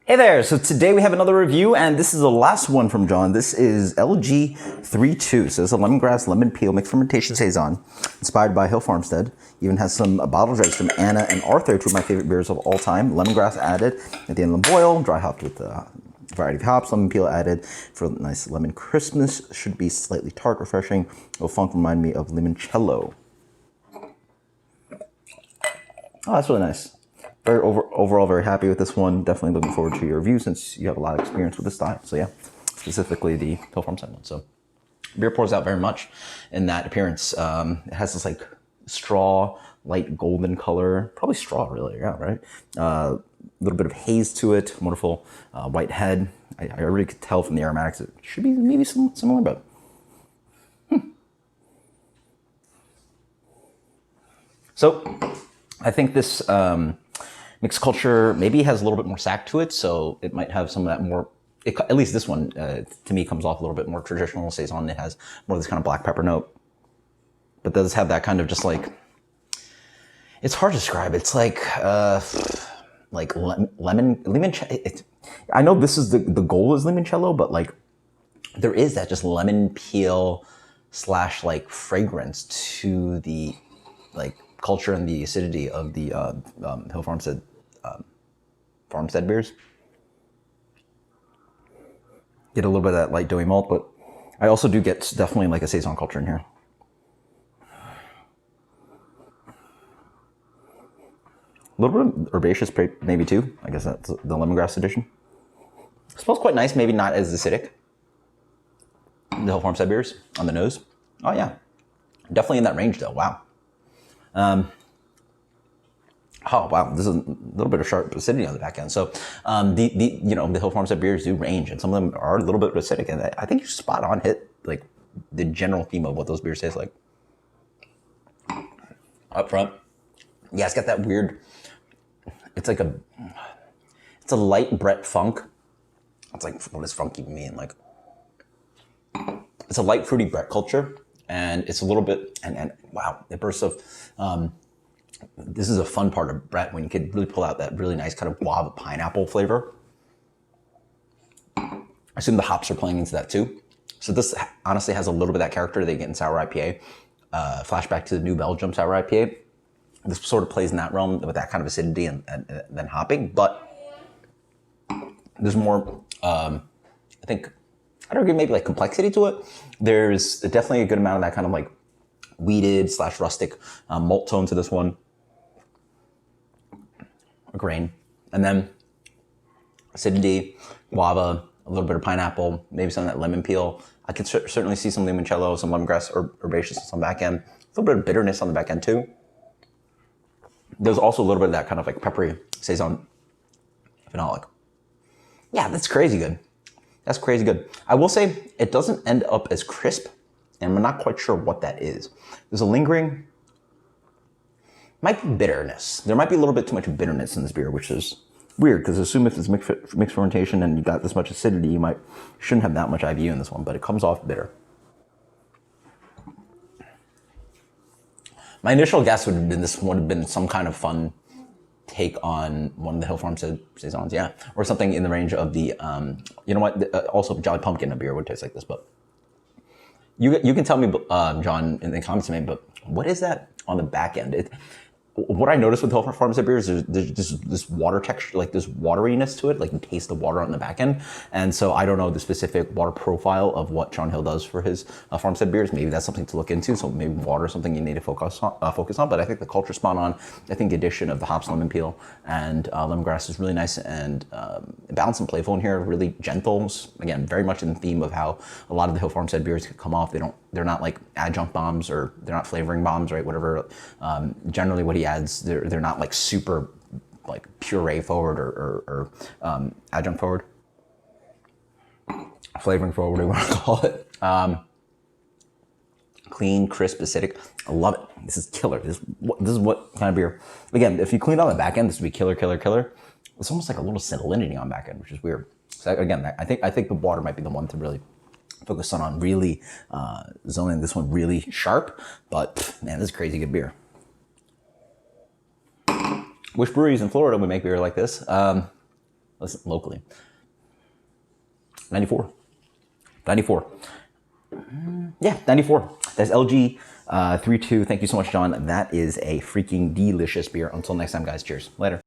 Hey there, so today we have another review, and this is the last one from John. This is LG32, so it's a lemongrass lemon peel mixed fermentation saison, inspired by Hill Farmstead. Even has some bottled rights from Anna and Arthur, two of my favorite beers of all time. Lemongrass added at the end of the boil, dry hopped with a variety of hops, lemon peel added for a nice lemon crispness. Should be slightly tart, refreshing. A funk remind me of limoncello. Oh, that's really nice. Overall very happy with this one. Definitely looking forward to your review since you have a lot of experience with this style. So yeah, specifically the Hill Farmstead one. So beer pours out very much in that appearance. It has this like straw, light golden color, probably straw really, yeah, right? A little bit of haze to it, wonderful white head. I really could tell from the aromatics it should be maybe similar, but So I think this mixed culture maybe has a little bit more sack to it, so it might have some of that more, at least this one to me comes off a little bit more traditional Saison. It has more of this kind of black pepper note, but does have that kind of just like, it's hard to describe. It's like lemon, I know this is the goal is limoncello, but like there is that just lemon peel / like fragrance to the like culture and the acidity of the Hill Farmstead beers. Get a little bit of that light doughy malt, but I also do get definitely like a Saison culture in here. A little bit of herbaceous maybe too. I guess that's the lemongrass edition. It smells quite nice, maybe not as acidic. The Hill Farmstead beers on the nose. Oh yeah, definitely in that range though, wow. Oh wow, this is a little bit of sharp acidity on the back end. So the Hill Farmstead beers do range, and some of them are a little bit acidic, and I think you spot on hit like the general theme of what those beers taste like. Up front, yeah, it's got that weird. It's a light Brett funk. It's like, what does funk even mean? Like, it's a light fruity Brett culture, and it's a little bit and wow, it bursts of. This is a fun part of Brett when you could really pull out that really nice kind of guava pineapple flavor. I assume the hops are playing into that too. So this honestly has a little bit of that character they get in sour IPA. Flashback to the New Belgium sour IPA. This sort of plays in that realm with that kind of acidity and then hopping, but there's more, I think, I don't know, maybe like complexity to it. There's definitely a good amount of that kind of like wheated / rustic malt tone to this one. A grain. And then acidity, guava, a little bit of pineapple, maybe some of that lemon peel. I could certainly see some limoncello, some lemongrass herbaceous on the back end. A little bit of bitterness on the back end too. There's also a little bit of that kind of like peppery Saison phenolic. Yeah, that's crazy good. That's crazy good. I will say it doesn't end up as crisp, and I'm not quite sure what that is. There's a lingering, might be bitterness. There might be a little bit too much bitterness in this beer, which is weird, because I assume if it's mixed fermentation and you got this much acidity, you shouldn't have that much IBU in this one, but it comes off bitter. My initial guess would have been this would have been some kind of fun take on one of the Hill Farmstead Saisons, yeah, or something in the range of the, you know what, also Jolly Pumpkin, a beer would taste like this, but you can tell me, John, in the comments to me, but what is that on the back end? What I noticed with Hill Farmstead beers, there's just this water texture, like this wateriness to it, like you taste the water on the back end. And so I don't know the specific water profile of what Sean Hill does for his Farmstead beers. Maybe that's something to look into. So maybe water is something you need to focus on. But I think the culture's spot on. I think the addition of the hops, lemon peel, and lemongrass is really nice and balanced and playful in here. Really gentle. Again, very much in the theme of how a lot of the Hill Farmstead beers could come off. They're not like adjunct bombs, or they're not flavoring bombs, right? Whatever. Generally, what he adds, they're not like super like puree forward or adjunct forward, flavoring forward, whatever you want to call it. Clean, crisp, acidic. I love it. This is killer. This is what kind of beer. Again, if you clean on the back end, this would be killer, killer, killer. It's almost like a little salinity on the back end, which is weird. So again, I think the water might be the one to really focus on really zoning this one really sharp. But man, this is crazy good beer. Which breweries in Florida would make beer like this? Listen, locally. 94. 94. Yeah, 94. That's LG 32. Thank you so much, John. That is a freaking delicious beer. Until next time, guys. Cheers. Later.